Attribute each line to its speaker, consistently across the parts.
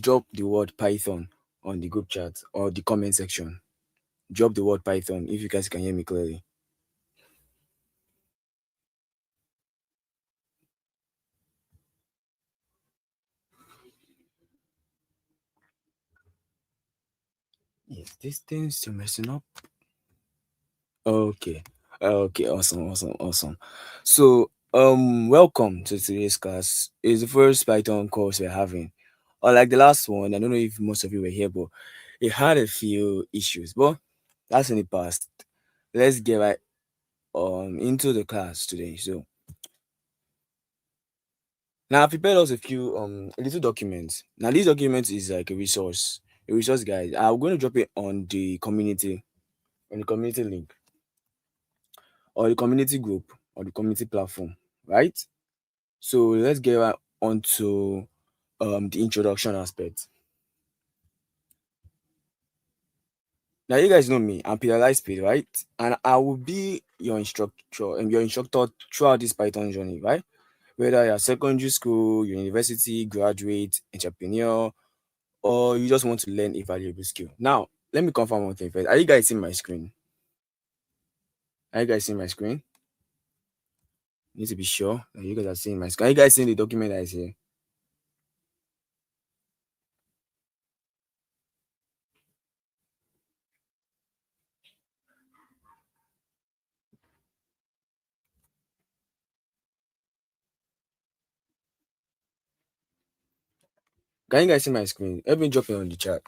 Speaker 1: drop the word Python on the group chat or the comment section. Drop the word Python if you guys can hear me clearly. Yes, this thing's still messing up. Okay. Okay, awesome. So, welcome to today's class. It's the first Python course we're having. Unlike the last one, I don't know if most of you were here, but it had a few issues. But that's in the past. Let's get right into the class today. So now I prepared us a few little documents. Now this document is like a resource guide. I'm going to drop it on the community link or the community group or the community platform, right? So let's get right onto the introduction aspect. Now you guys know me, I'm Lightspeed, right? And I will be your instructor throughout this Python journey, right? Whether you're secondary school, university, graduate, entrepreneur, or you just want to learn a valuable skill. Now, let me confirm one thing first. Are you guys seeing my screen? Are you guys seeing my screen? Need to be sure that you guys are seeing my screen. Are you guys seeing the document that is here? Can you guys see my screen? Let me drop it on the chat.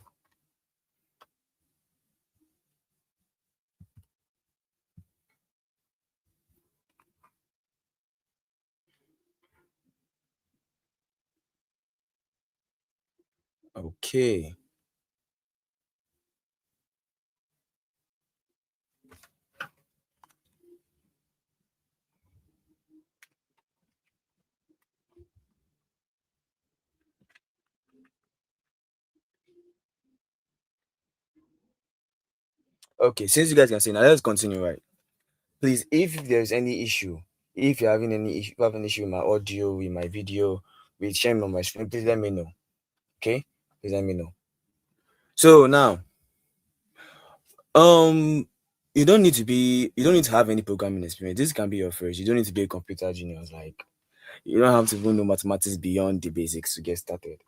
Speaker 1: Okay. Okay, since you guys can see now, let's continue, right? Please, if there's any issue, if you're having any issue, have an issue with my audio, with my video, with sharing on my screen, please let me know. Okay? Please let me know. So now, um, you don't need to have any programming experience. This can be your first. You don't need to be a computer genius. Like you don't have to even know mathematics beyond the basics to get started.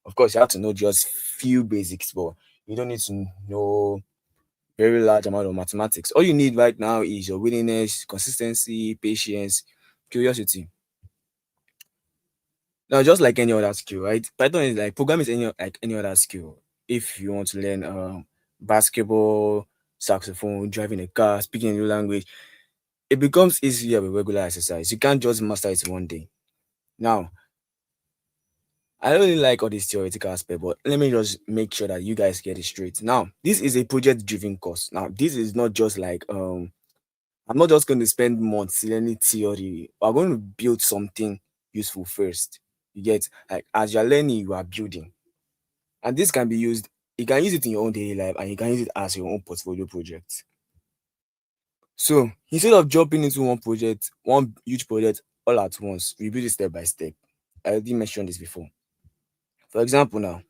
Speaker 1: Of course, you have to know just few basics, but you don't need to know very large amount of mathematics. All you need right now is your willingness, consistency, patience, curiosity. Now, just like any other skill, right? Python is like programming is any other skill. If you want to learn basketball, saxophone, driving a car, speaking a new language, it becomes easier with regular exercise. You can't just master it one day. Now, I don't really like all this theoretical aspect, but let me just make sure that you guys get it straight. Now, this is a project-driven course. Now, this is not just like I'm not just going to spend months learning theory. We're going to build something useful first. You get like as you're learning, you are building. And this can be used, you can use it in your own daily life and you can use it as your own portfolio project. So instead of jumping into one huge project all at once, we build it step by step. I already mentioned this before. For example, now,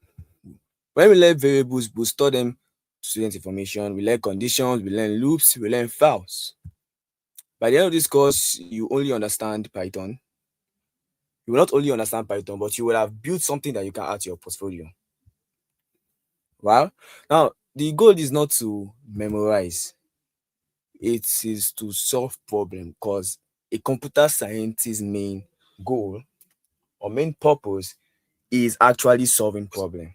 Speaker 1: when we learn variables, we store them student information, we learn conditions, we learn loops, we learn files. By the end of this course, you only understand Python. You will not only understand Python, but you will have built something that you can add to your portfolio. Wow. Now, the goal is not to memorize, it is to solve problem because a computer scientist's main goal or main purpose is actually solving problem.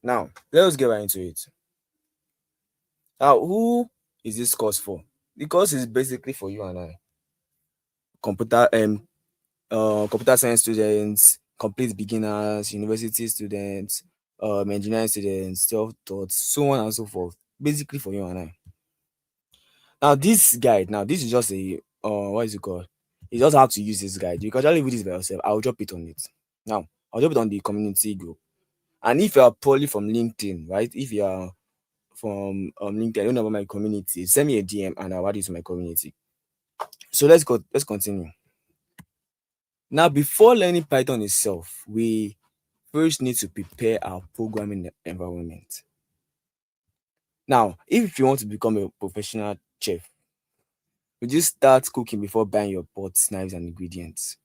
Speaker 1: Now, let us get right into it. Now, who is this course for? The course is basically for you and I. Computer computer science students, complete beginners, university students, engineering students, self-taught, so on and so forth. Basically for you and I. Now this guide, now this is just a what is it called? You just have to use this guide. You can actually read this by yourself. I'll drop it on it. Now, I'll drop it on the community group. And if you are probably from LinkedIn, right? If you are from LinkedIn, I don't know about my community, send me a DM and I'll add it to my community. So let's continue. Now, before learning Python itself, we first need to prepare our programming environment. Now, if you want to become a professional chef, would you start cooking before buying your pots, knives, and ingredients?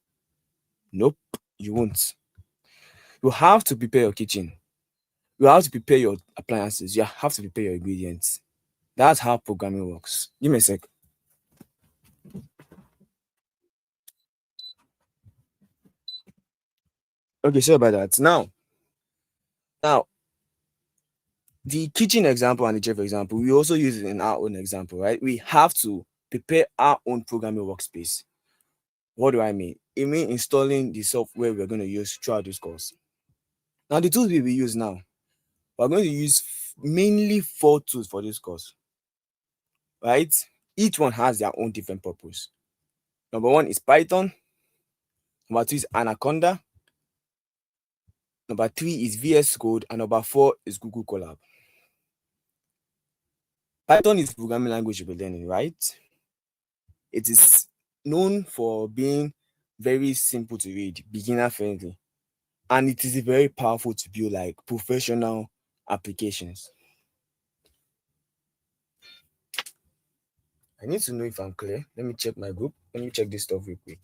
Speaker 1: Nope, you won't. You have to prepare your kitchen. You have to prepare your appliances. You have to prepare your ingredients. That's how programming works. Give me a sec. Okay, sorry about that. Now, the kitchen example and the chef example, we also use it in our own example, right? We have to prepare our own programming workspace. What do I mean? It means installing the software we're going to use throughout this course. Now, the tools we will use now, we're going to use mainly four tools for this course, right? Each one has their own different purpose. Number one is Python. Number two is Anaconda. Number three is VS Code. And number four is Google Colab. Python is programming language you'll be learning, right? It is known for being very simple to read, beginner friendly, and it is very powerful to build like professional applications. I need to know if I'm clear. Let me check my group. Let me check this stuff real quick.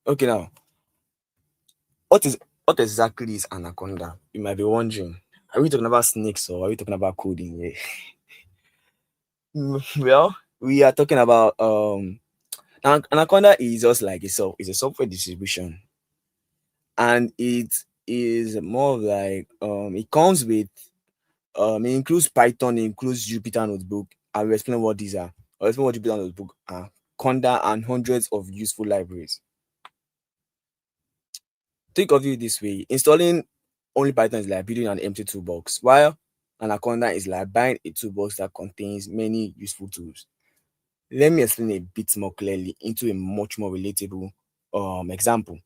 Speaker 1: Okay, now what is what exactly is Anaconda? You might be wondering. Are we talking about snakes or are we talking about coding? Yeah. Well, we are talking about Anaconda is just like it's a software distribution, and it is more of like it comes with it includes Python, it includes Jupyter Notebook. I will explain what these are. I'll explain what Jupyter Notebook are. Conda and hundreds of useful libraries. Think of it this way: installing only Python is like building an empty toolbox, while Anaconda is like buying a toolbox that contains many useful tools. Let me explain a bit more clearly into a much more relatable example.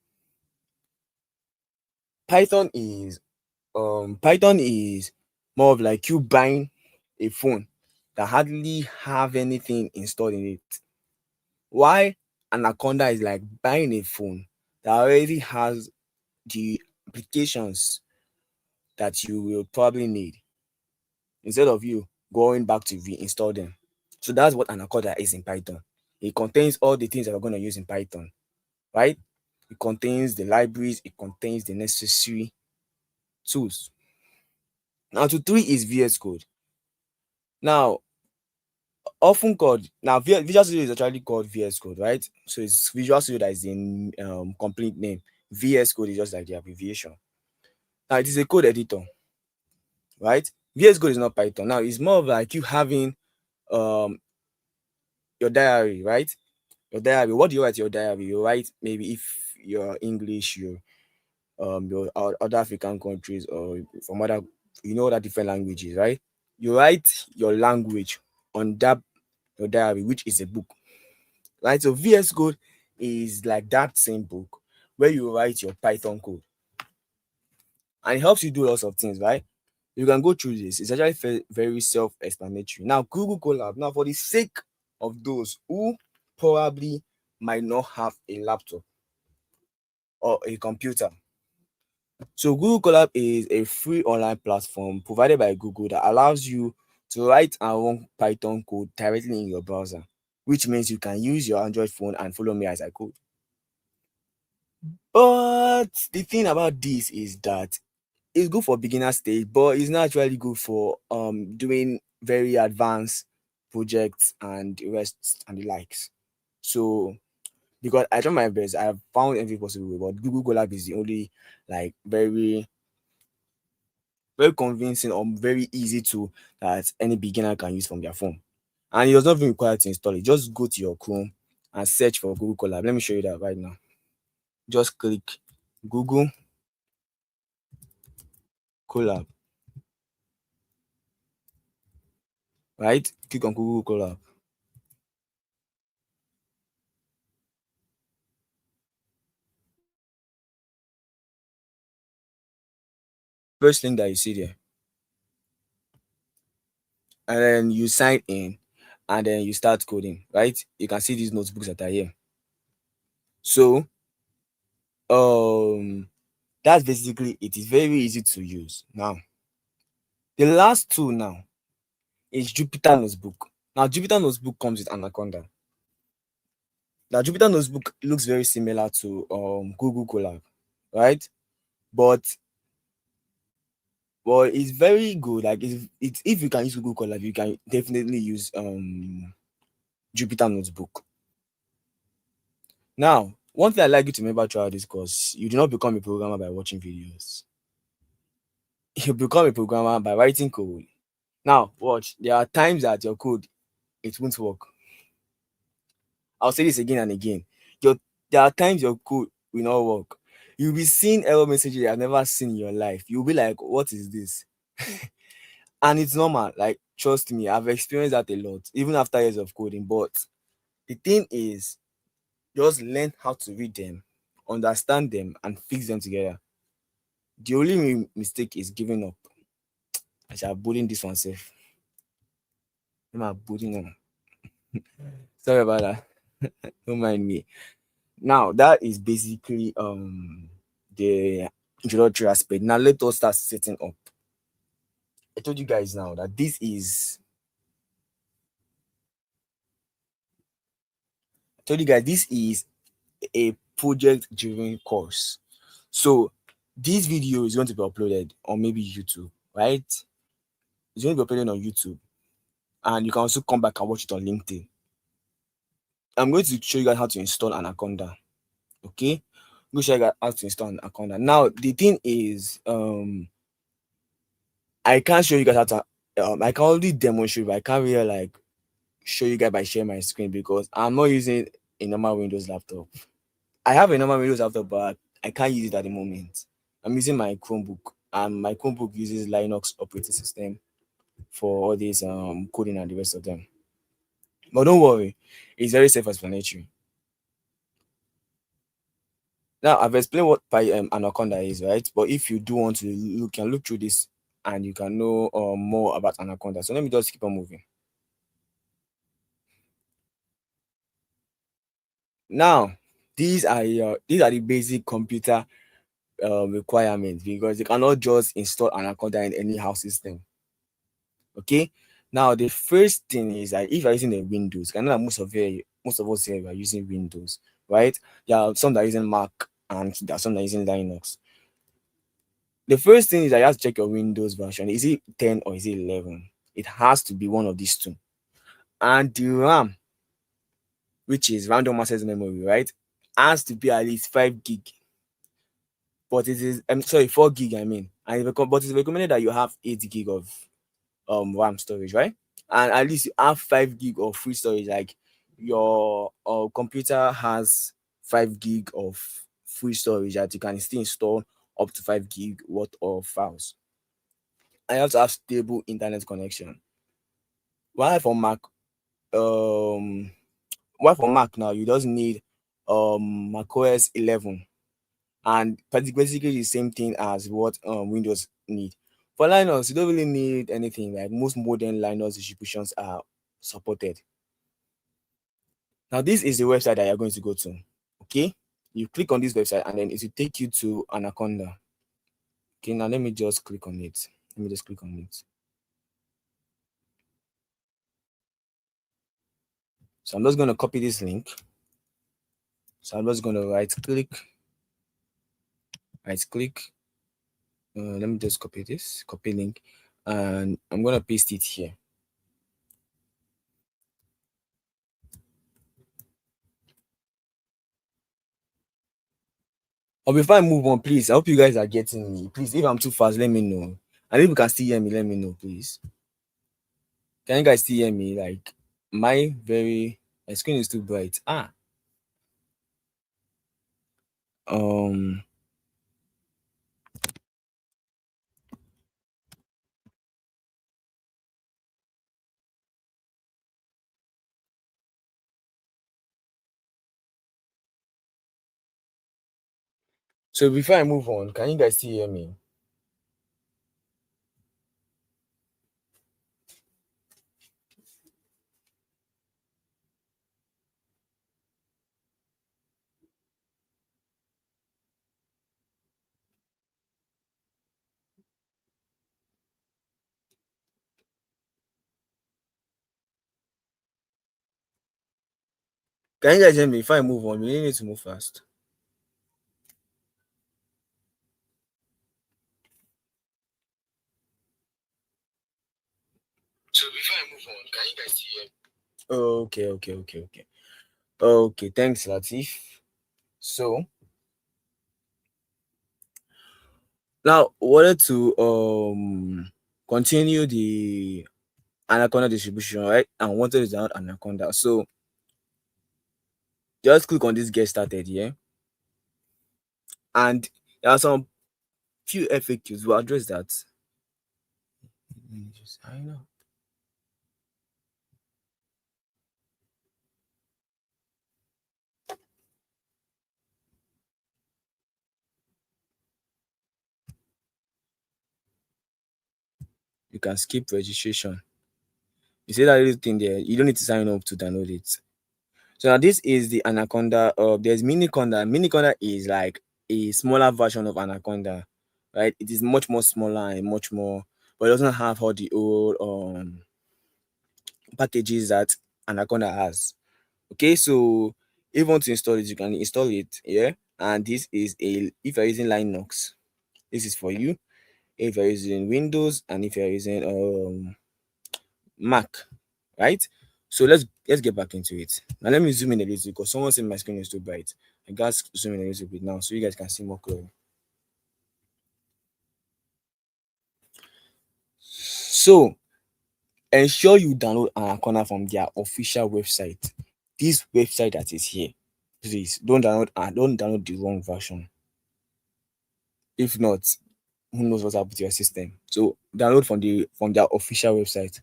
Speaker 1: Python is Python is more of like you buying a phone that hardly have anything installed in it. Why Anaconda is like buying a phone that already has the applications that you will probably need instead of you going back to reinstall them. So that's what Anaconda is in Python. It contains all the things that we're going to use in Python, right? It contains the libraries, it contains the necessary tools. Now to three is VS Code. Now often called Visual Studio is actually called VS Code, right? So it's Visual Studio that is the complete name. VS Code is just like the abbreviation. Now it is a code editor, right? VS Code is not Python. Now it's more of like you having um your diary, right? Your diary. What do you write in your diary? You write maybe if you're English, your other African countries or from other other different languages, right? You write your language on that your diary, which is a book, right? So VS Code is like that same book where you write your Python code, and it helps you do lots of things, right? You can go through this. It's actually very self-explanatory. Now, Google Colab. Now, for the sake of those who probably might not have a laptop or a computer, so Google Colab is a free online platform provided by Google that allows you to write and run Python code directly in your browser, which means you can use your Android phone and follow me as I code. But the thing about this is that it's good for beginner stage, but it's not actually good for doing very advanced projects and the rest and the likes. So because I try my best, I have found every possible way, but Google Colab is the only like very convincing or very easy tool that any beginner can use from their phone. And it does not even require to install it. Just go to your Chrome and search for Google Colab. Let me show you that right now. Just click Google Colab, right? Click on Google Colab. First link that you see there. And then you sign in. and then you start coding, right? You can see these notebooks that are here. So um that's basically it. Is very easy to use. Now the last tool now is Jupyter Notebook. Now Jupyter Notebook comes with Anaconda. Now Jupyter Notebook looks very similar to Google Colab, right? But it's very good. Like it's if you can use Google Colab, you can definitely use Jupyter Notebook. Now, one thing I like you to remember throughout this course, you do not become a programmer by watching videos. You become a programmer by writing code. Now, watch. There are times that your code it won't work. I'll say this again and again. Your There are times your code will not work. You'll be seeing error messages you have never seen in your life. You'll be like, "What is this?" And it's normal. Like, trust me, I've experienced that a lot, even after years of coding. But the thing is, just learn how to read them, understand them, and fix them together. The only mistake is giving up. I shall bullying this one safe. I'm not bullying them. Sorry about that. Don't mind me. Now that is basically the introductory aspect. Now let us start setting up. I told you guys now that this is a project driven course. So this video is going to be uploaded on maybe YouTube, right? It's going to be uploaded on YouTube, and you can also come back and watch it on LinkedIn. I'm going to show you guys how to install Anaconda. Okay, go show you guys how to install Anaconda. Now the thing is, I can't show you guys how to. I can only demonstrate, but I can't really like show you guys by sharing my screen because I'm not using a normal Windows laptop. I have a normal Windows laptop, but I can't use it at the moment. I'm using my Chromebook, and my Chromebook uses Linux operating system for all these coding and the rest of them. But don't worry, it's very self-explanatory. Now I've explained what Anaconda is, right? But if you do want to look, can look through this and you can know more about Anaconda. So let me just keep on moving. Now these are the basic computer requirements because you cannot just install Anaconda in any house system. Okay. Now the first thing is that if you're using a Windows, I know that most of us here are using Windows, right? There are some that are using Mac and there are some that are using Linux. The first thing is that you have to check your Windows version. Is it 10 or is it 11? It has to be one of these two. And the RAM, which is random access memory, right, has to be at least 5 gig. But it is, I'm sorry, 4 gig, I mean. But it's recommended that you have 8 gig of RAM storage, right? And at least you have 5 gig of free storage. Like your computer has 5 gig of free storage that you can still install up to 5 gig worth of files. I have to have stable internet connection. While for Mac, um, now, you just need Mac OS 11, and basically the same thing as what Windows need. For Linux, you don't really need anything. Like most modern Linux distributions are supported. Now, this is the website that you're going to go to. Okay, you click on this website, and then it will take you to Anaconda. Okay, now let me just click on it. Let me just click on it. So I'm just going to copy this link. So I'm just going to right click. Let me just copy this, copy link, and I'm going to paste it here. Or before I move on, please, I hope you guys are getting me. Please, if I'm too fast, let me know. And if you can still hear me, let me know, please. Can you guys still hear me? Like, my screen is too bright. Um, so before I move on, can you guys still hear me? Can you guys hear me? If I move on, we really need to move fast. So before I move on, can you guys hear me? Okay, okay, okay, okay. Okay, thanks, Latif. So now wanted to continue the Anaconda distribution, right? And wanted to download Anaconda. So just click on this get started here. And there are some few FAQs. We'll address that. I know. You can skip registration. You see that little thing there, you don't need to sign up to download it. So now this is the Anaconda. There's Miniconda. Miniconda is like a smaller version of Anaconda, right? It is much more smaller and much more, but it doesn't have all the old packages that Anaconda has. Okay, so if you want to install it, you can install it. Yeah, and this is a if you're using Linux, this is for you. If you're using Windows and if you're using Mac, right? So let's get back into it. Now let me zoom in a little because someone said my screen is too bright. I got zoom in a little bit now so you guys can see more clearly. So ensure you download Anaconda from their official website. This website that is here. Please don't download the wrong version. If not, who knows what's happened to your system. So download from their official website.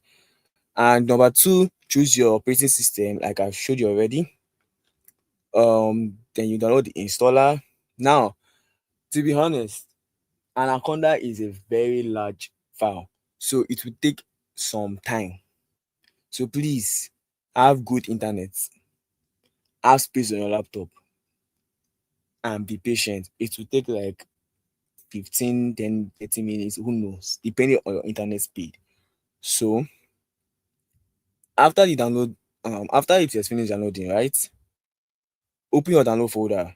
Speaker 1: And number two, choose your operating system like I've showed you already. Then you download the installer. Now, to be honest, Anaconda is a very large file, so it will take some time. So please have good internet, have space on your laptop, and be patient. It will take like 15, 10, 30 minutes, who knows, depending on your internet speed. So after you download, after it has finished downloading, right? Open your download folder.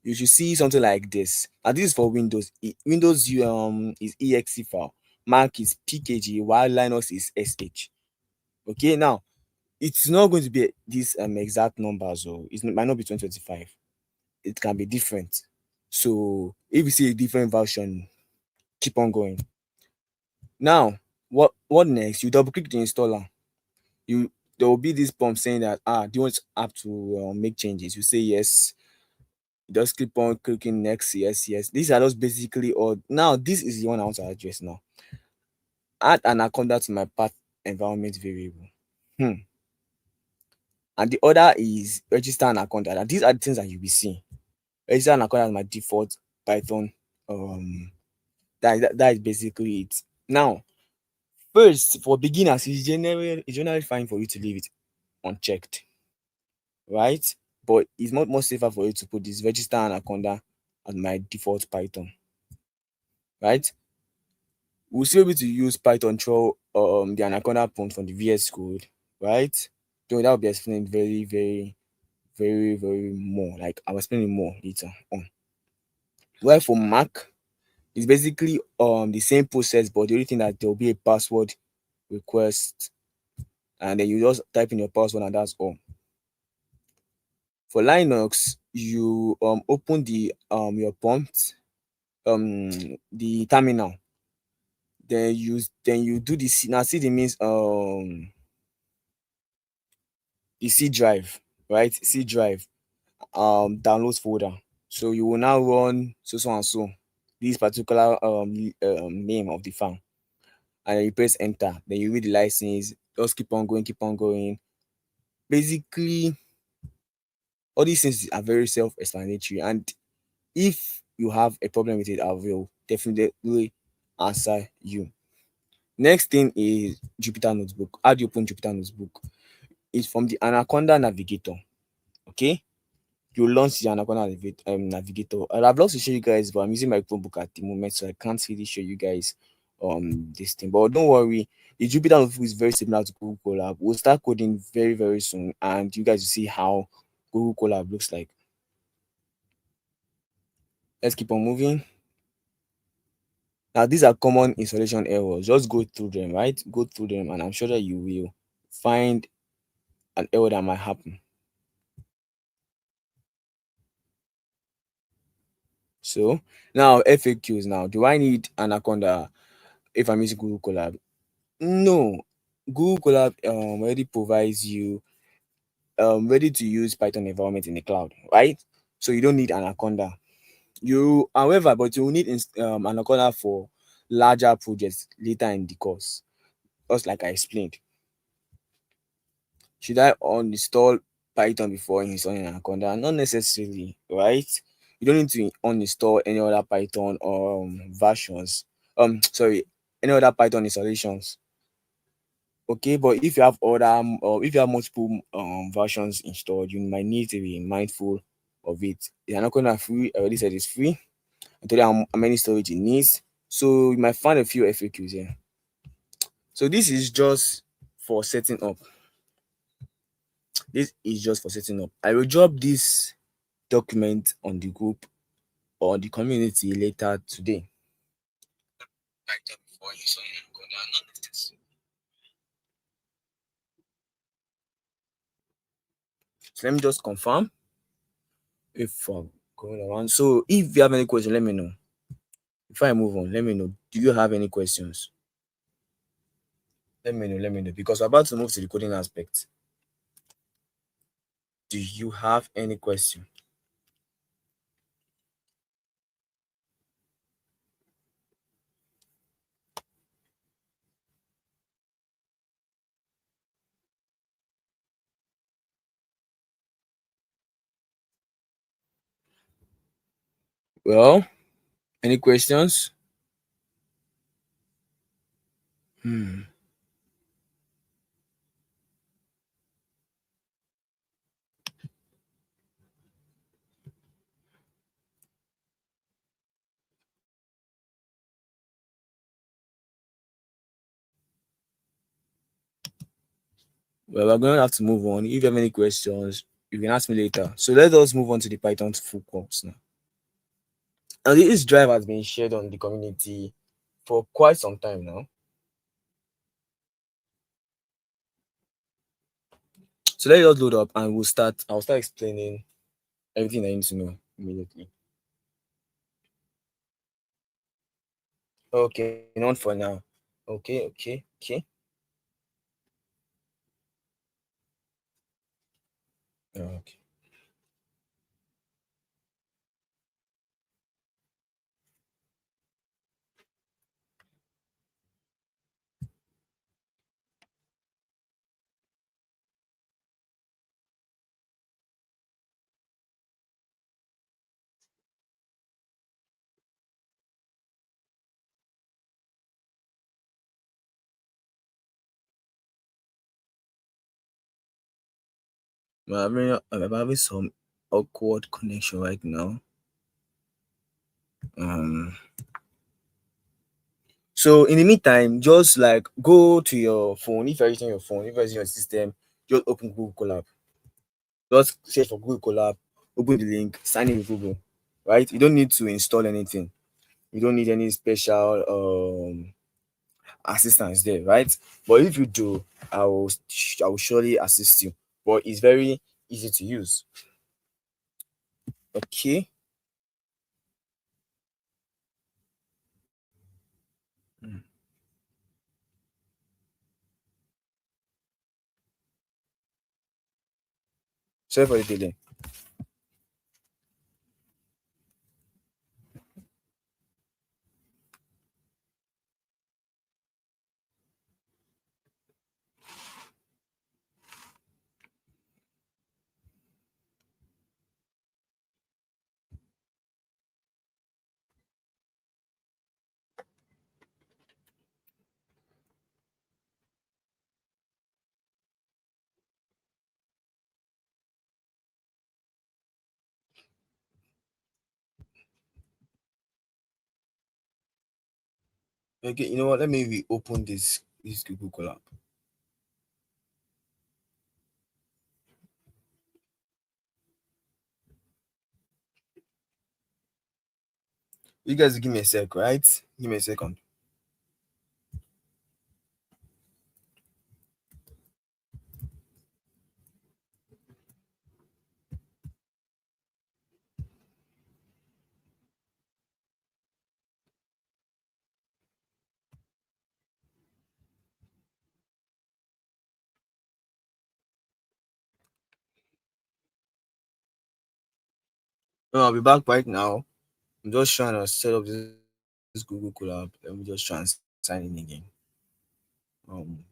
Speaker 1: You should see something like this. And this is for Windows. Windows is exe file, Mac is pkg, while Linux is sh. Okay, now it's not going to be this exact number, so it might not be 2025. It can be different. So if you see a different version, keep on going. Now, what next? You double click the installer. You There will be this prompt saying that do you want app to make changes? You say yes. Just keep on clicking next, yes, yes. These are just basically all. Now, this is the one I want to address now. Add Anaconda to my path environment variable. And the other is register Anaconda. And these are the things that you'll be seeing. Register Anaconda as my default Python. That is basically it. Now, first, for beginners, it's generally fine for you to leave it unchecked, right? But it's much more safer for you to put this register Anaconda as my default Python, right? We'll still be able to use Python through the Anaconda prompt from the VS Code, right? So that will be explained very, very, very, very more. Like I'll explain it more later on. While for Mac, it's basically the same process, but the only thing that there will be a password request, and then you just type in your password and that's all. For Linux, you open the your prompt, the terminal, then you do the C. Now CD means the C drive, right? C drive, downloads folder. So you will now run so and so this particular name of the file, and then you press enter. Then you read the license. Just keep on going, keep on going. Basically, all these things are very self-explanatory, and if you have a problem with it, I will definitely answer you. Next thing is Jupyter Notebook. How do you open Jupyter Notebook? It's from the Anaconda Navigator. Okay, you launch the Anaconda Navigator. I'd love to show you guys, but I'm using my Chromebook at the moment, so I can't really show you guys this thing. But don't worry, the Jupyter notebook is very similar to Google Colab. We'll start coding very, very soon, and you guys will see how Google Colab looks like. Let's keep on moving. Now, these are common installation errors. Just go through them, right? Go through them, and I'm sure that you will find an error that might happen. So now FAQs. Now, do I need Anaconda if I'm using Google Colab? No. Google Colab already provides you ready to use Python environment in the cloud, right? So you don't need Anaconda. You, however, but you will need Anaconda for larger projects later in the course, just like I explained. Should I uninstall Python before installing Anaconda? Not necessarily, right? You don't need to uninstall any other Python versions. Sorry, any other Python installations. Okay, but if you have other or if you have multiple versions installed, you might need to be mindful of it. It's Anaconda free. I already said it's free. I told you how many storage it needs. So you might find a few FAQs here. So this is just for setting up. This is just for setting up. I will drop this document on the group or the community later today. So let me just confirm if I'm going around. So if you have any question, let me know. Before I move on, let me know. Do you have any questions? Let me know. Because we're about to move to the coding aspect. Do you have any question? Well, any questions? Hmm. Well, we're going to have to move on. If you have any questions, you can ask me later. So let us move on to the Python full course now. Now, this drive has been shared on the community for quite some time now. So let us load up and we'll start. I'll start explaining everything I need to know immediately. Okay, not for now. Okay. Okay. I'm having some awkward connection right now. Um. So in the meantime, just like go to your phone. If you're using your phone, if you're using your system, just open Google Colab. Just search for Google Colab, open the link, sign in with Google. Right? You don't need to install anything. You don't need any special assistance there, right? But if you do, I will surely assist you. But it's very easy to use. Okay. Mm. Sorry for the delay. Okay, you know what? Let me reopen this Google Colab. You guys give me a sec, right? Give me a second. No, I'll be back right now. I'm just trying to set up this Google Colab. Let me just try and sign in again. Um,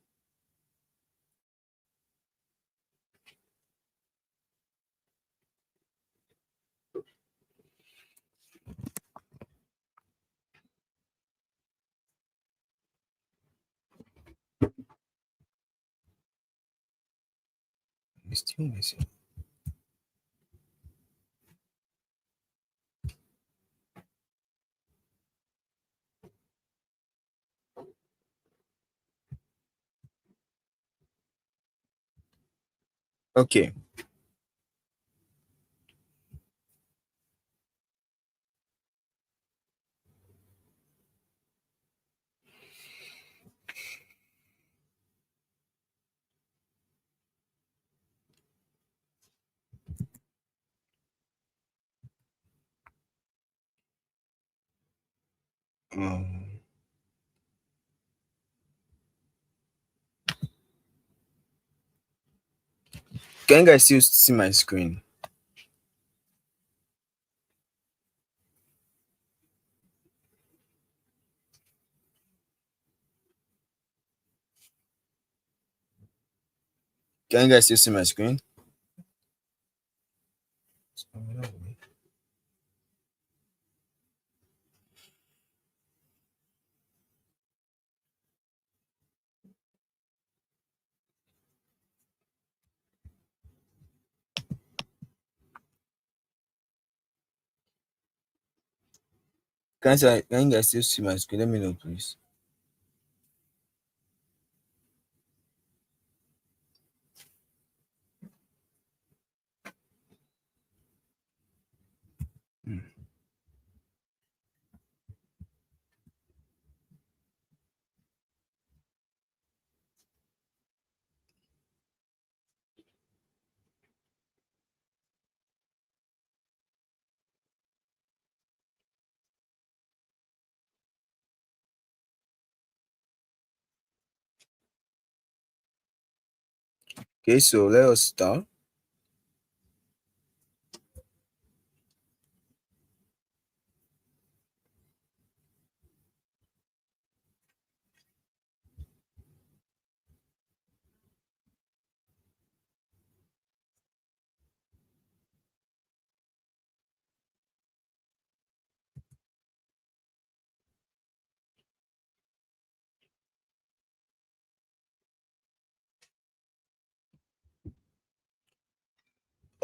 Speaker 1: it's still missing. Okay. Um, can you guys still see my screen? Can you guys still see my screen? Can you guys still see my screen? Let me know, please. Hmm. Okay, so let us start.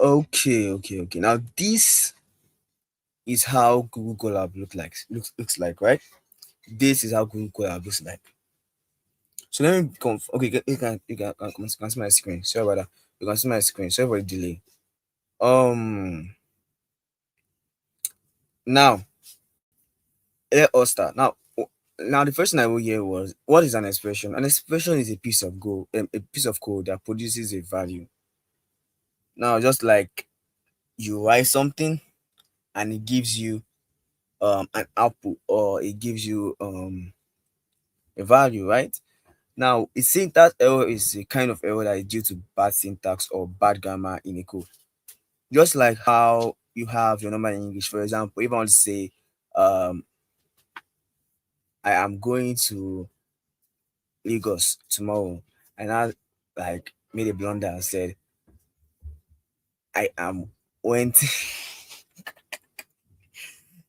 Speaker 1: Okay. Now this is how Google Colab looks like, right? This is how Google Colab looks like. So let me okay, you can see my screen. Sorry about that. You can see my screen. Sorry for the delay. Um now let us start. Now the first thing I will hear was, what is an expression? An expression is a piece of code that produces a value. Now just like you write something and it gives you an output, or it gives you a value, right? Now, a syntax error is a kind of error that is due to bad syntax or bad grammar in a code. Just like how you have your normal English. For example, if I want to say, um, I am going to Lagos tomorrow, and I like made a blunder and said, I am went.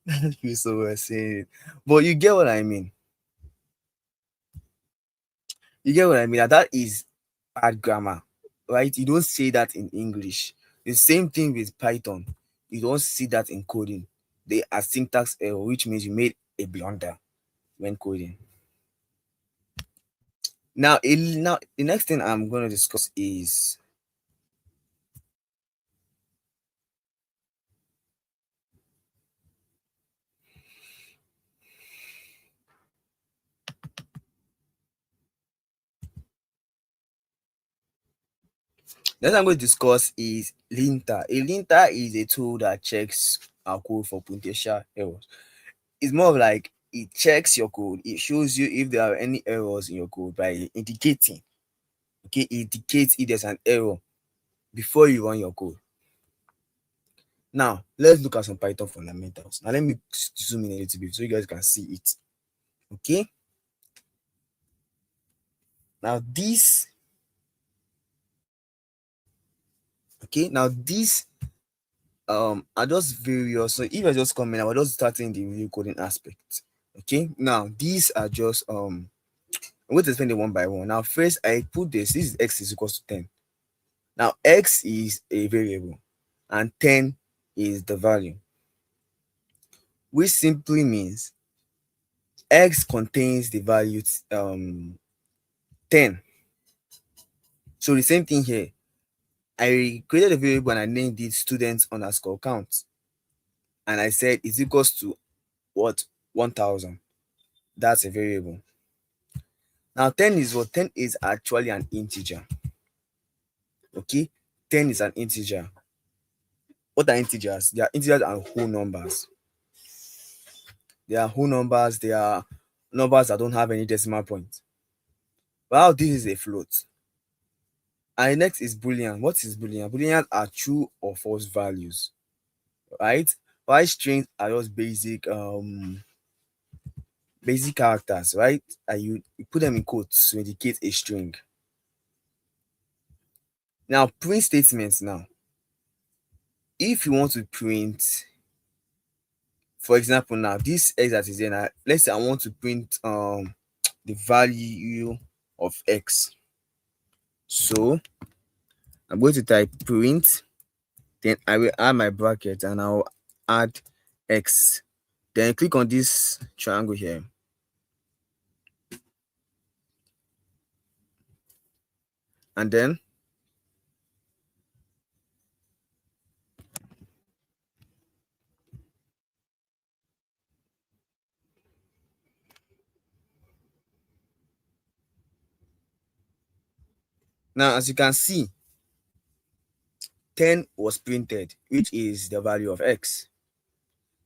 Speaker 1: That feels so well saying it. But you get what I mean. You get what I mean? That is bad grammar, right? You don't say that in English. The same thing with Python. You don't see that in coding. They are syntax error, which means you made a blunder when coding. Now the next thing I'm going to discuss is next I'm going to discuss is linter. A linter is a tool that checks our code for potential errors. It's more of like it checks your code. It shows you if there are any errors in your code by indicating. Okay, it indicates if there's an error before you run your code. Now let's look at some Python fundamentals. Now let me zoom in a little bit so you guys can see it. Okay. Now this okay now this are just various. So if I just come in, I will just starting the real coding aspect. Okay. Now these are just I'm going to explain it one by one. Now first I put this is x is equals to 10. Now x is a variable and 10 is the value, which simply means x contains the value 10. So the same thing here. I created a variable and I named it student underscore count. And I said it's equals to what? 1000. That's a variable. Now 10 is what? 10 is actually an integer. Okay? 10 is an integer. What are integers? They are integers and whole numbers. They are whole numbers. They are numbers that don't have any decimal point. Well, this is a float. And next is Boolean. What is Boolean? Boolean are true or false values, right? While strings are just basic characters, right? And you put them in quotes to indicate a string. Now, print statements now. If you want to print, for example, now this x that is here now, let's say I want to print the value of x. So I'm going to type print, then I will add my bracket and I'll add x. Then click on this triangle here. And then now as you can see, 10 was printed, which is the value of x.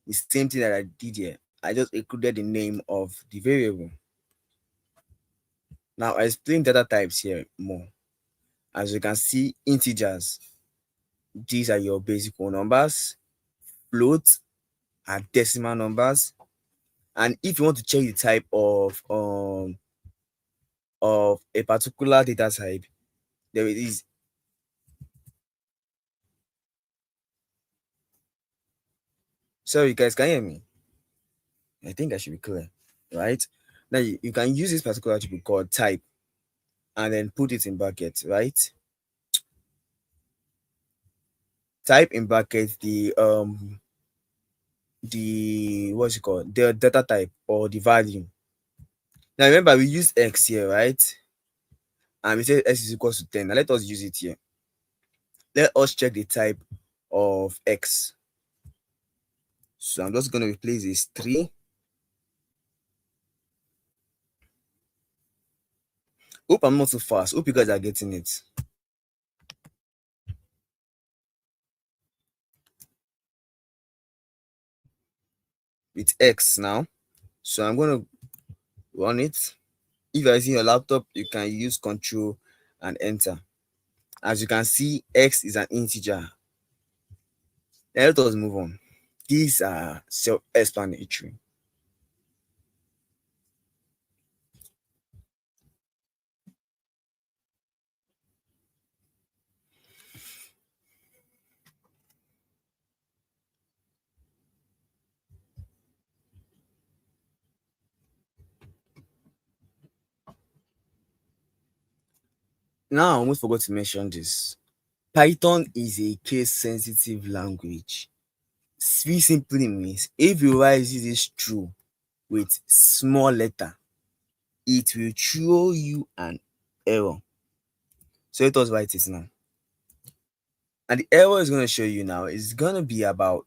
Speaker 1: The same thing that I did here. I just included the name of the variable. Now I explain data types here more. As you can see, integers, these are your basic whole numbers. Floats are decimal numbers. And if you want to check the type of a particular data type, there is sorry guys, can you hear me? I think I should be clear, right? Now you can use this particular attribute called type and then put it in brackets, right? Type in brackets the what's it called, the data type or the value. Now remember we use x here, right? And we say x is equals to 10. Now let us use it here. Let us check the type of x. So I'm just going to replace this 3. Hope I'm not too fast. Hope you guys are getting it. With x now. So I'm going to run it. If you're using your laptop, you can use Control and Enter. As you can see, x is an integer. Now let us move on. These are self-explanatory. Now I almost forgot to mention this. Python is a case-sensitive language. Which simply means if you write this true with small letter, it will throw you an error. So let us write it now. And the error is going to show you now is going to be about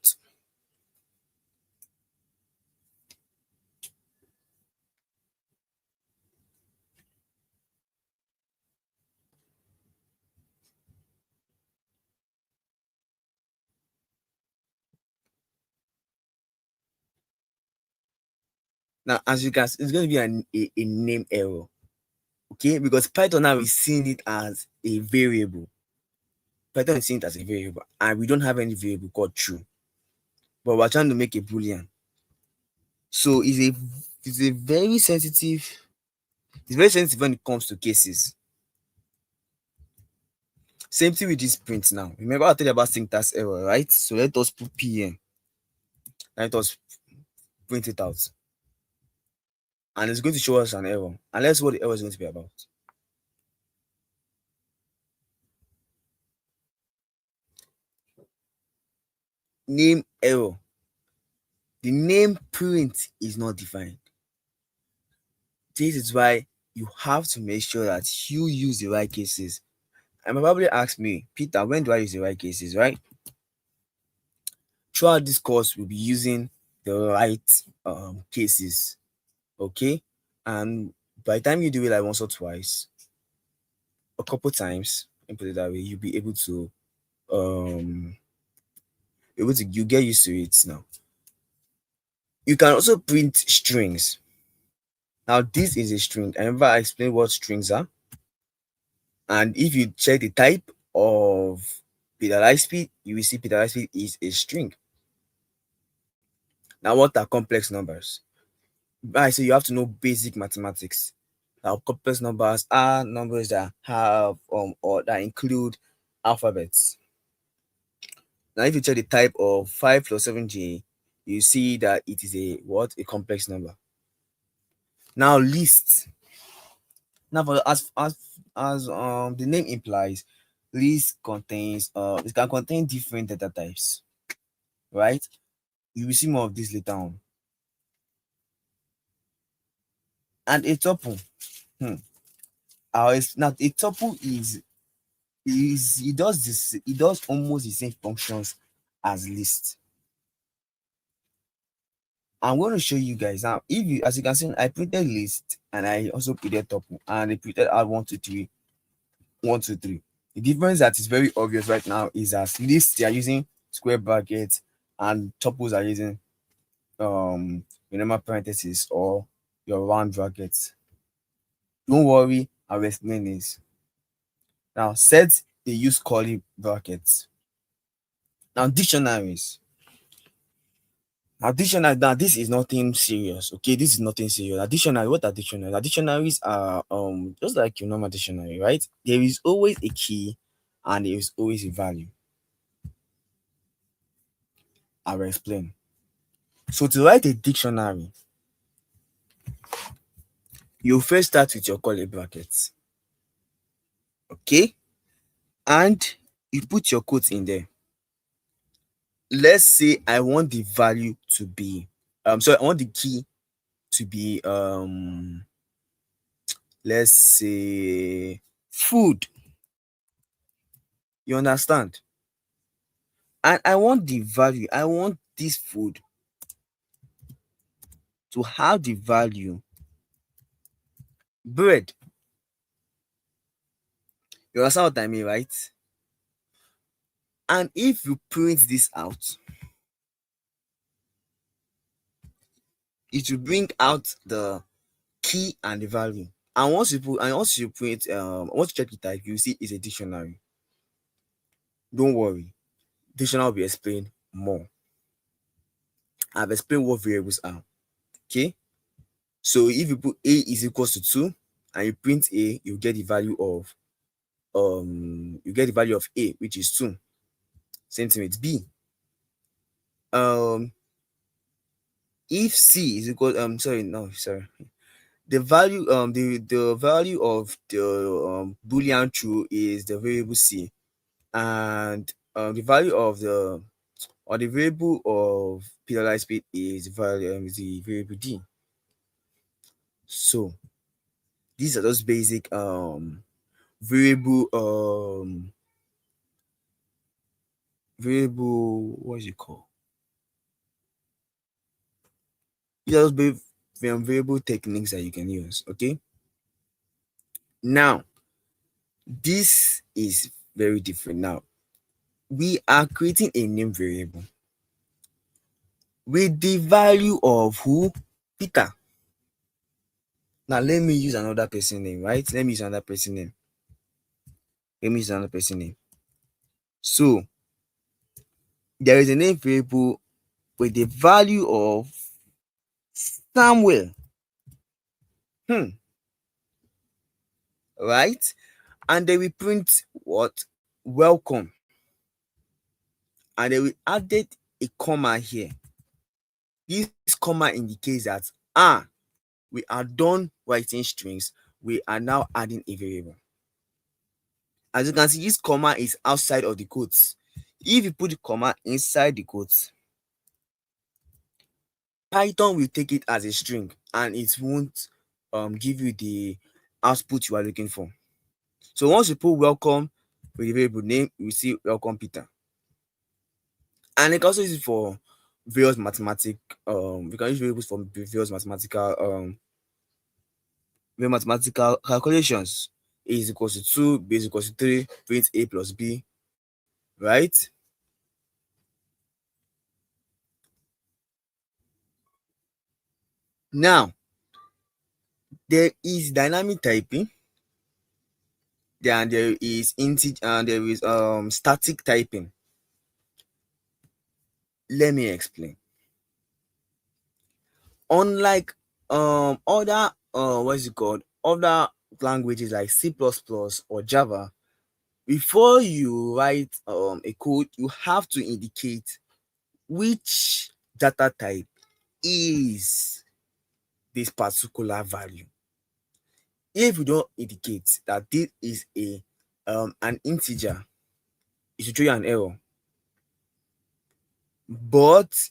Speaker 1: now, as you can see, it's going to be a name error. Okay, because Python now is seeing it as a variable. Python is seeing it as a variable, and we don't have any variable called true, but we're trying to make a boolean. So it's a very sensitive. It's very sensitive when it comes to cases. Same thing with this print now. Remember I told you about syntax error, right? So let us put PM. Let us print it out. And it's going to show us an error. And let's see what the error is going to be about. Name error. The name print is not defined. This is why you have to make sure that you use the right cases. And probably ask me, Peter, when do I use the right cases, right? Throughout this course, we'll be using the right cases, okay? And by the time you do it like once or twice, a couple times, and put it that way, you'll be um able to you get used to it now. You can also print strings. Now this is a string. I remember I explained what strings are. And if you check the type of Lightspeed, you will see Lightspeed is a string. Now, what are complex numbers? Right, so you have to know basic mathematics. Now, complex numbers are numbers that have or that include alphabets. Now, if you check the type of 5 plus 7j, you see that it is a complex number. Now, list. Now, for as the name implies, list contains it can contain different data types, right? You will see more of this later on. And a tuple, now a tuple is it does this, it does almost the same functions as list. I'm going to show you guys now. If you, as you can see, I printed list and I also printed tuple, and I printed out 1 2 3 1 2 3. The difference that is very obvious right now is as list they are using square brackets and tuples are using your normal parentheses or your round brackets. Don't worry, I'll explain this. Now sets they use curly brackets. Now dictionaries. Now this is nothing serious. Okay, this is nothing serious. Dictionary, what are dictionaries? Dictionaries are just like your normal dictionary, right? There is always a key and there is always a value. I will explain. So to write a dictionary, you first start with your curly brackets. Okay? And you put your quotes in there. Let's say I want the value to be I want the key to be let's say food. You understand? And I want the value, I want this food to have the value bread. You understand what I mean, right? And if you print this out, it will bring out the key and the value. And once you print once you check the type, you see it's a dictionary. Don't worry, dictionary will be explained more. I've explained what variables are. Okay, so if you put a is equals to 2 and you print a, you get the value of a, which is 2. Same thing with b. If c is equal sorry, the value the value of the boolean true is the variable c, and the value of the variable of Lightspeed is the variable d. So these are those basic variable variable, what is it called? Just variable techniques that you can use. Okay, now this is very different. Now we are creating a name variable with the value of who? Peter. Now let me use another person name, right? Let me use another person name. So there is a name variable with the value of Samuel. Right? And then we print what? Welcome. And then we added a comma here. This comma indicates that we are done writing strings. We are now adding a variable. As you can see, this comma is outside of the quotes. If you put the comma inside the quotes, Python will take it as a string and it won't give you the output you are looking for. So once you put welcome with the variable name, you see welcome Peter. And you can also use it for various we can use variables for mathematical calculations. A is equals to 2, b is equals to 3, print a plus b, right? Now there is dynamic typing, then there is integer, and there is static typing. Let me explain. Unlike other other languages like C++ or Java, before you write a code, you have to indicate which data type is this particular value. If you don't indicate that this is an integer, it should show you an error. But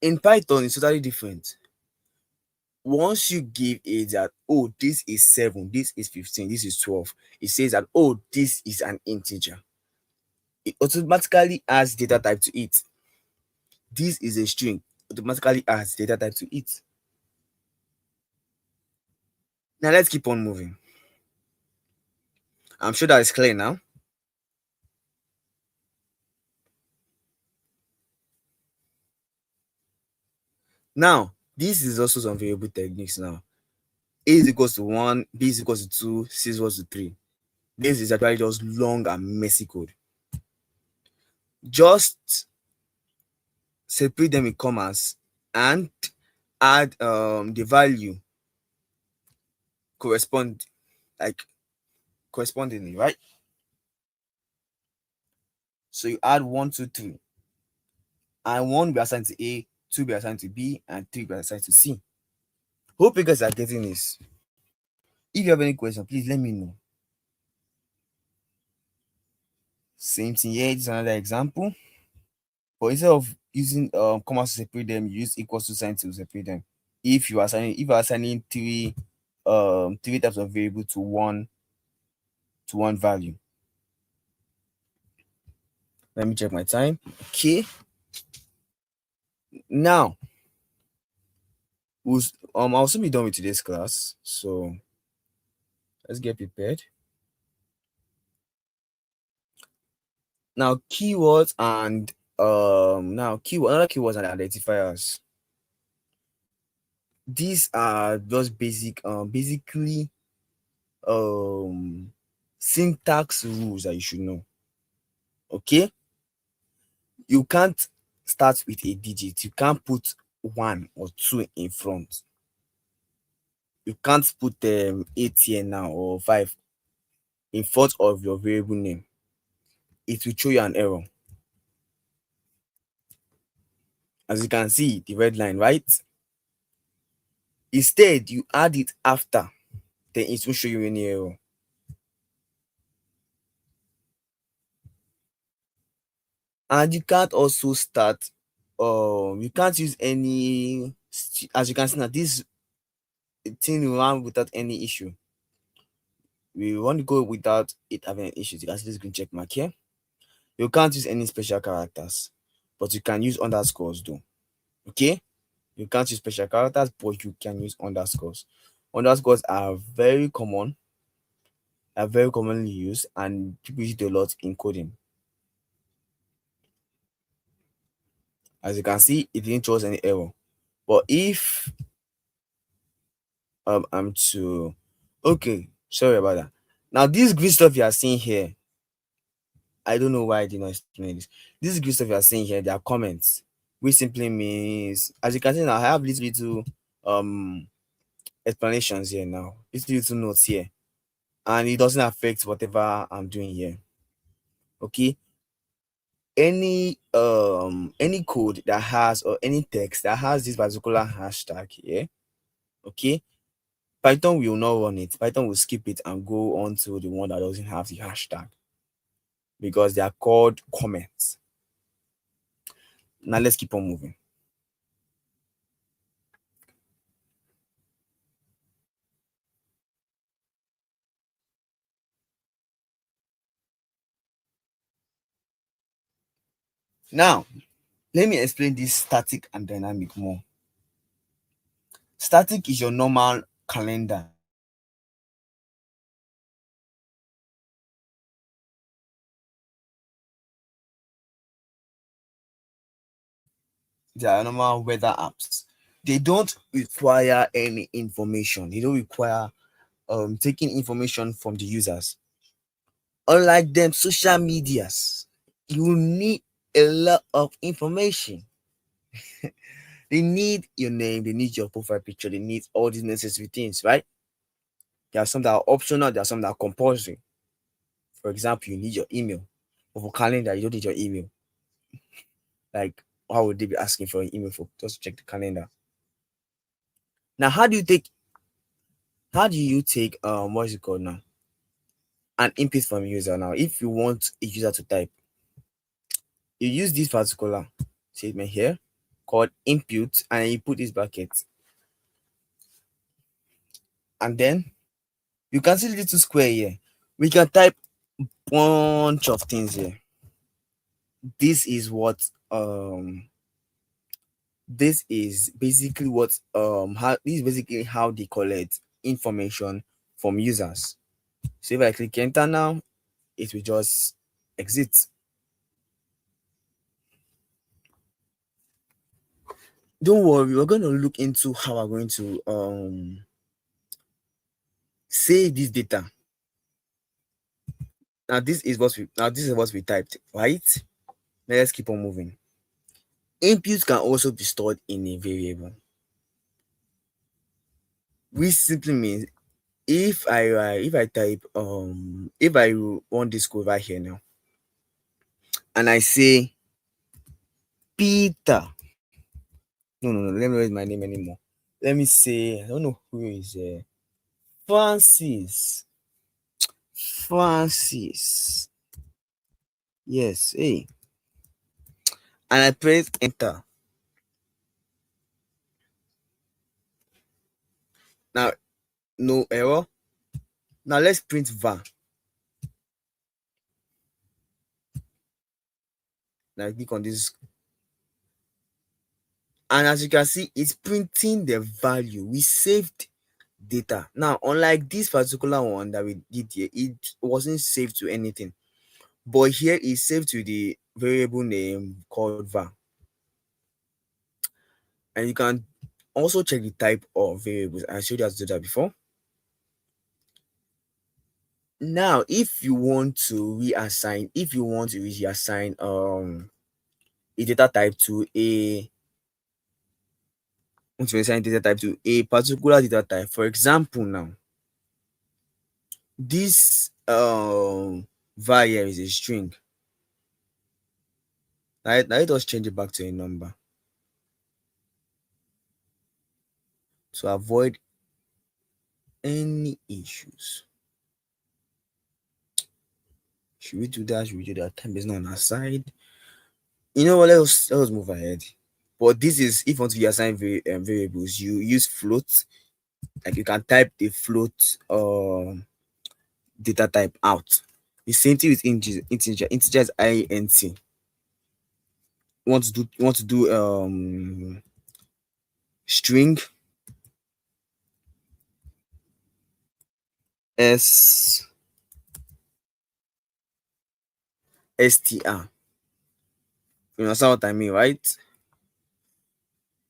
Speaker 1: in Python, it's totally different. Once you give it that, oh, this is 7, this is 15, this is 12, it says that, oh, this is an integer. It automatically adds data type to it. This is a string, automatically adds data type to it. Now let's keep on moving. I'm sure that is clear now. Now, this is also some variable techniques now. A is equals to 1, B is equals to 2, C is equals to 3. This is actually just long and messy code. Just separate them in commas and add the value correspondingly, right? So you add 1, 2, 3, and 1 be assigned to A, 2 be assigned to B, and 3 be assigned to C. Hope you guys are getting this. If you have any question, please let me know. Same thing here. This is another example. But instead of using commas to separate them, you use equals to sign to separate them. If you are assigning three types of variable to one value. Let me check my time. Okay. Now, I'll soon be done with today's class. So let's get prepared. Now, keywords and another keywords and identifiers. These are just basically syntax rules that you should know. Okay, you can't start with a digit. You can't put 1 or 2 in front. You can't put 8 here now or 5 in front of your variable name. It will show you an error. As you can see, the red line, right? Instead, you add it after, then it will show you any error. And you can't also start you can't use any, as you can see now, this thing will run without any issue. we want to go without it having issues. You can see this green check mark here. You can't use any special characters, but you can use underscores though. Okay, you can't use special characters, but you can use underscores. Underscores are very commonly used, and people use it a lot in coding. As you can see, it didn't show us any error. But if I'm to okay, sorry about that. Now this green stuff you are seeing here, I don't know why I did not explain this. This green stuff you are seeing here, they are comments, which simply means, as you can see now, I have little um explanations here now, little notes here, and it doesn't affect whatever I'm doing here. Okay, any code that has, or any text that has this particular hashtag here, okay, Python will not run it. Python will skip it and go on to the one that doesn't have the hashtag, because they are called comments. Now let's keep on moving. Now let me explain this static and dynamic more. Static is your normal calendar. They are normal weather apps. They don't require any information. They don't require taking information from the users. Unlike them social medias, you need a lot of information. They need your name, they need your profile picture, they need all these necessary things, right? There are some that are optional, there are some that are compulsory. For example, you need your email. But for calendar, you don't need your email. Like, why would they be asking for an email for just check the calendar? Now, how do you take what is it called now? An input from a user. Now, if you want a user to type, you use this particular statement here called input, and you put this bracket. And then you can see the little square here. We can type bunch of things here. This is what this is basically what how this is basically how they collect information from users. So if I click enter now, it will just exit. Don't worry, we're going to look into how we're going to save this data. Now this is what we typed, right? Now let's keep on moving. Inputs can also be stored in a variable, which simply means if I type if I want this code right here now, and I say Peter. No. Let me not use my name anymore. Let me say, I don't know who is Francis. Francis. Yes. Hey. And I press enter. Now, no error. Now let's print var. Now click on this. And as you can see, it's printing the value. We saved data. Now, unlike this particular one that we did here, it wasn't saved to anything. But here it's saved to the variable name called var. And you can also check the type of variables. I showed you how to do that before. Now, if you want to reassign a data type to a want to assign data type to a particular data type, for example, now this var here is a string. Now let us change it back to a number to avoid any issues. Should we do that? Should we do that? Time is not on our side. You know what? Let us move ahead. But this is if you want to assign variables, you use float. Like you can type the float data type out. The same thing with integers int. Want to do string s str. You understand what I mean, right?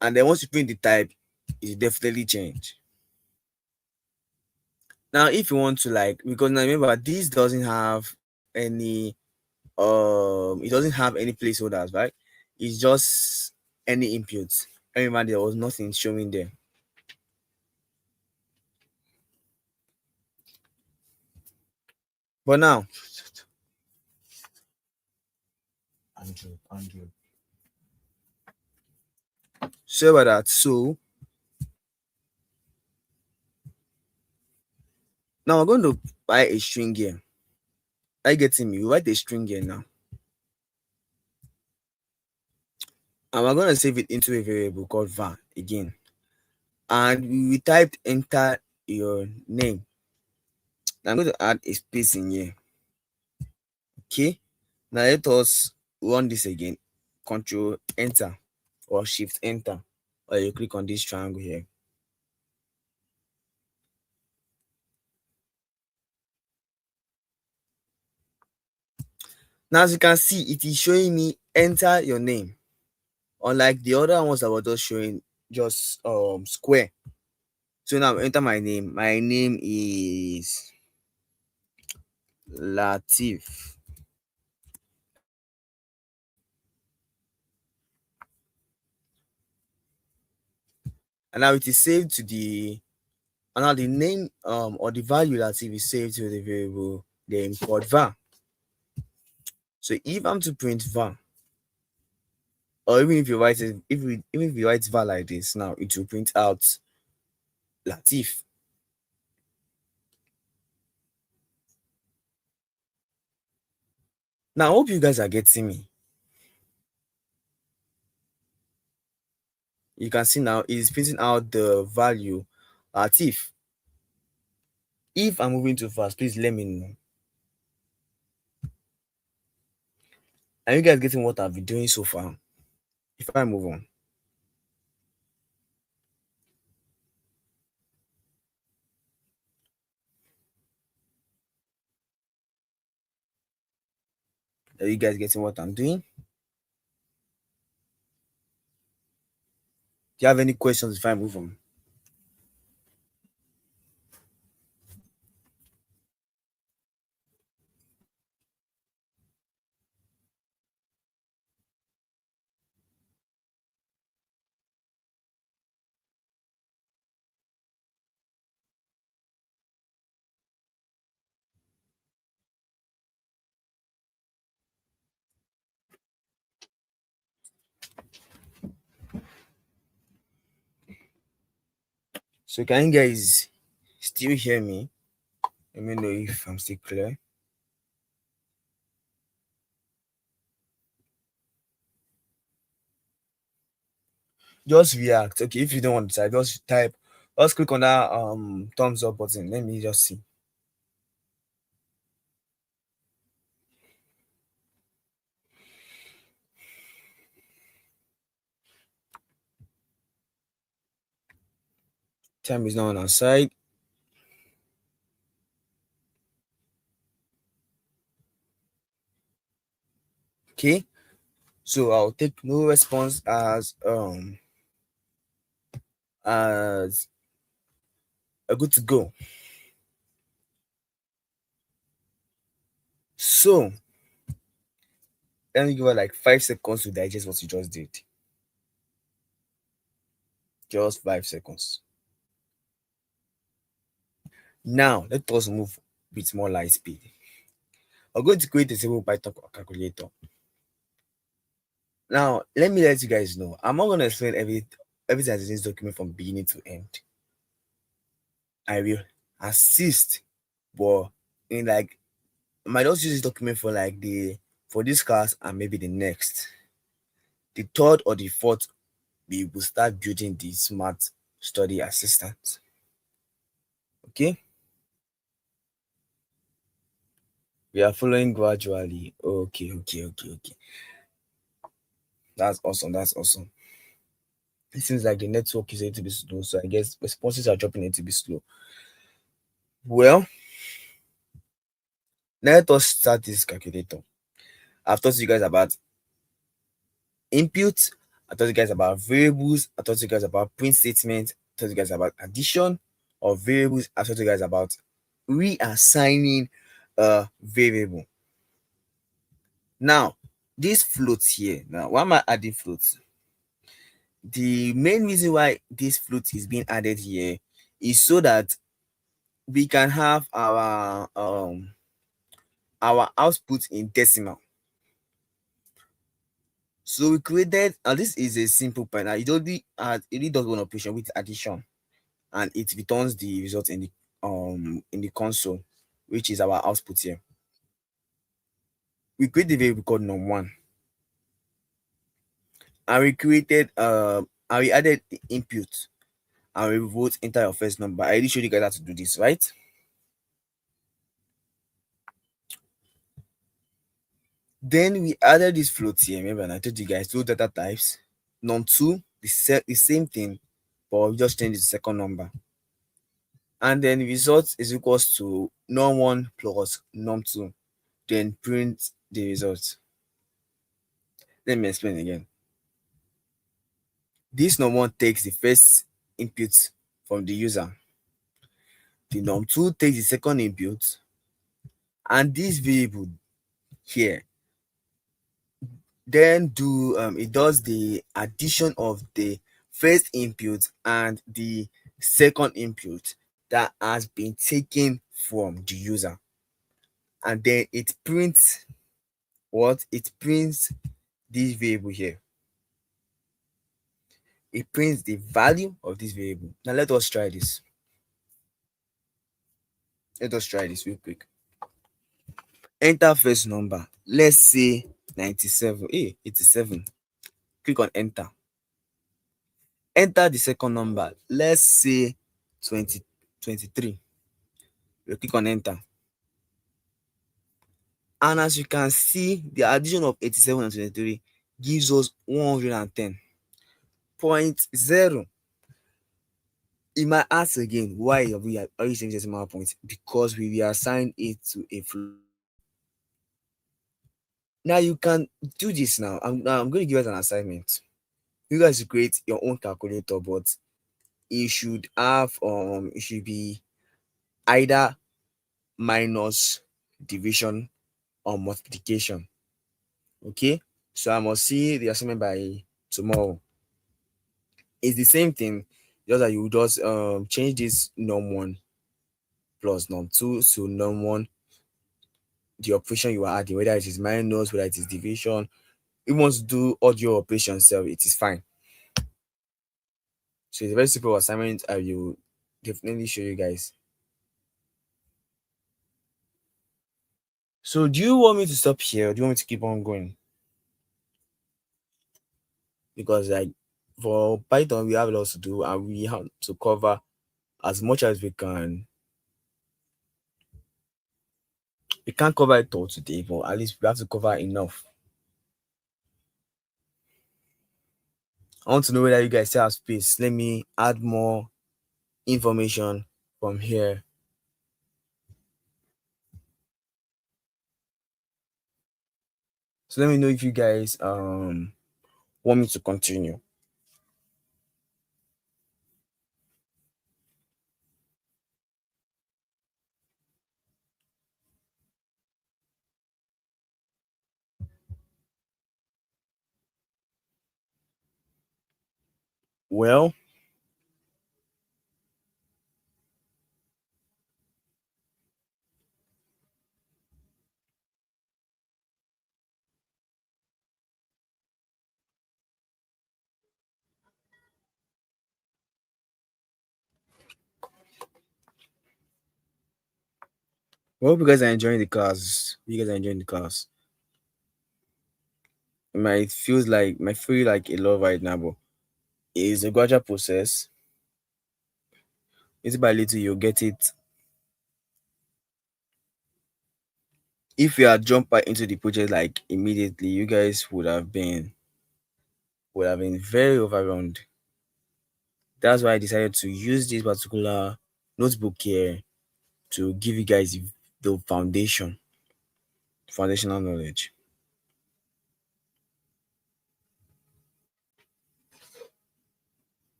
Speaker 1: And then once you print the type, it definitely change. Now, if you want to like, because now remember this doesn't have any it doesn't have any placeholders, right? It's just any inputs. I remember there was nothing showing there. But now, Andrew. Sorry about that. So now we're going to buy a string here. Are you getting me? We write a string here now. And we're going to save it into a variable called var again. And we typed enter your name. Now I'm going to add a space in here. Okay. Now let us run this again. Control enter or shift enter. Or you click on this triangle here. Now as you can see, it is showing me enter your name. Unlike the other ones that were just showing just square. So now enter my name. My name is Latif. And now it is saved to the and now the name or the value Latif is saved to the variable name called var. So if I'm to print var, or even if you write it, even if you write var like this, now it will print out Latif. Now I hope you guys are getting me. You can see now it's printing out the value Latif. If I'm moving too fast, please let me know. Are you guys getting what I've been doing so far? If I move on. Are you guys getting what I'm doing? Do you have any questions if I move on? So can you guys still hear me? Let me know if I'm still clear. Just react. Okay, if you don't want to type, just type. Just click on that thumbs up button. Let me just see. Time is now on our side. Okay. So I'll take no response as a good to go. So let me give her like 5 seconds to digest what you just did. Just 5 seconds. Now let us move with more light speed. I'm going to create a simple Python calculator. Now let me let you guys know. I'm not going to explain everything in this document from beginning to end. I will assist, but in like I might just use this document for like for this class and maybe the next. The third or the fourth, we will start building the smart study assistant. Okay. We are following gradually. Okay, okay, okay, okay. That's awesome. That's awesome. It seems like the network is a little bit slow, so I guess responses are dropping a little bit slow. Well, let us start this calculator. I've taught you guys about input. I taught you guys about variables. I taught you guys about print statement. I taught you guys about addition of variables. I taught you guys about reassigning a variable. Now, this floats here. Now, why am I adding floats? The main reason why this float is being added here is so that we can have our output in decimal. So we created, and this is a simple pattern. It does one operation with addition, and it returns the result in the console, which is our output here. We create the variable called num1, and we added the input, and we wrote enter your first number. I already showed you guys how to do this, right? Then we added this float here. Remember, and I told you guys two data types. Num2, the same thing, but we just change the second number. And then the result is equals to num1 plus num2. Then print the result. Let me explain again. This num1 takes the first input from the user. The num2 takes the second input, and this variable here then it does the addition of the first input and the second input that has been taken from the user, and then it prints this variable here. It prints the value of this variable. Now let us try this real quick. Enter first number, let's say 97. 87. Click on enter. Enter the second number, let's say 23. You click on enter, and as you can see, the addition of 87 and 23 gives us 110.0. You might ask again, why are you saying decimal point? Because we reassign it to a float. Now you can do this. I'm going to give us an assignment. You guys create your own calculator, but it should be either minus, division, or multiplication. Okay, so I must see the assignment by tomorrow. It's the same thing, just that you just change this num1 plus num2 to num1, the operation you are adding, whether it is minus, whether it is division. You must do audio operation, so it is fine. So it's a very simple assignment. I will definitely show you guys. So do you want me to stop here, or do you want me to keep on going? Because like for Python, we have a lot to do, and we have to cover as much as we can. We can't cover it all today, but at least we have to cover enough. I want to know whether you guys still have space. Let me add more information from here. So let me know if you guys want me to continue. Well, I hope you guys are enjoying the class. You guys are enjoying the class. Might feel like a lot right now, but it's a gradual process. Little by little, you'll get it. If we had jumped back into the project like immediately, you guys would have been very overwhelmed. That's why I decided to use this particular notebook here to give you guys the foundational knowledge.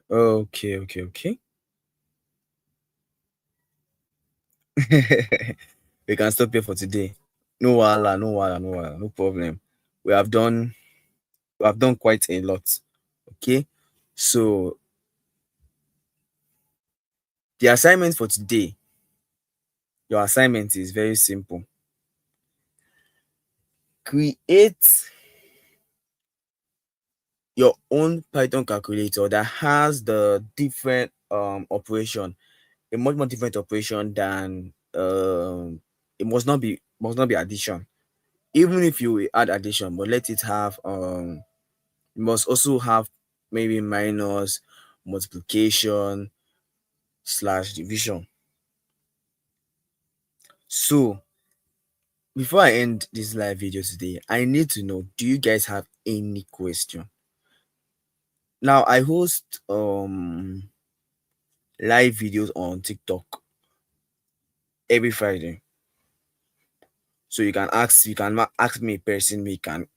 Speaker 1: Okay, okay, okay. We can stop here for today. No wala, no wala, no wala, no problem. We have done we have done quite a lot. Okay. So the assignment for today, your assignment is very simple. Create your own Python calculator that has the different operation, a much more different operation than it must not be addition. Even if you add addition, but let it have you must also have maybe minus, multiplication, slash division. So before I end this live video today, I need to know, do you guys have any question? Now I host live videos on TikTok every Friday. So you can ask me a person, we can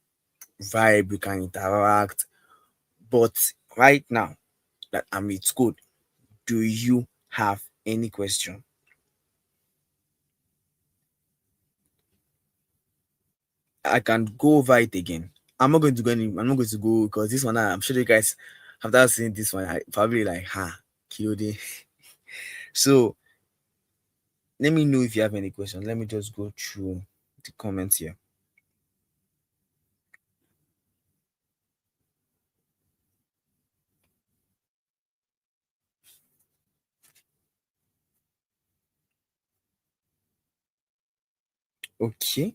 Speaker 1: vibe, we can interact. But right now that I'm with school, do you have any question? I can go over it again. I'm not going to go because this one I'm sure you guys after seeing this one, I probably like killed it. So let me know if you have any questions. Let me just go through the comments here. Okay.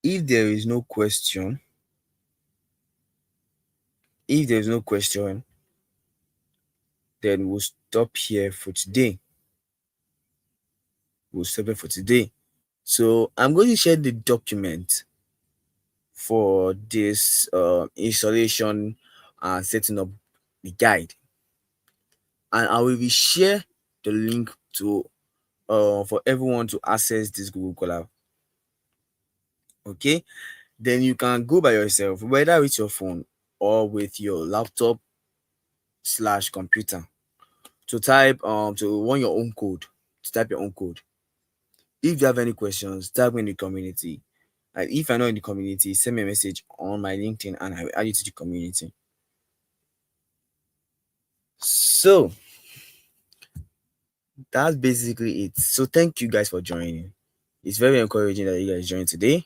Speaker 1: If there is no question, if there is no question, then we'll stop here for today. We'll stop here for today. So I'm going to share the document for this installation and setting up the guide, and I will be share the link to for everyone to access this Google Colab. Okay, then you can go by yourself, whether with your phone or with your laptop slash computer, to type to run your own code, to type your own code. If you have any questions, type in the community. And if I'm not in the community, send me a message on my LinkedIn and I will add you to the community. So that's basically it. So thank you guys for joining. It's very encouraging that you guys joined today.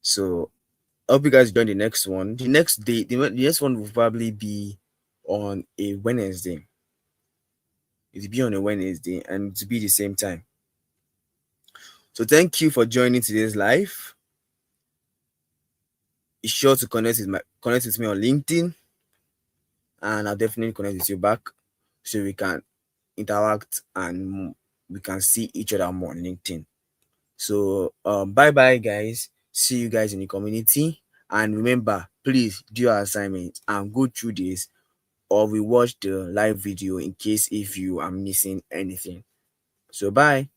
Speaker 1: So I hope you guys join the next one. The next day, the next one will probably be on a Wednesday. It'll be on a Wednesday and to be the same time. So thank you for joining today's live. Be sure to connect with me on LinkedIn, and I'll definitely connect with you back so we can interact and we can see each other more on LinkedIn. So bye bye guys. See you guys in the community. And remember, please do your assignment and go through this or we watch the live video in case if you are missing anything. So bye.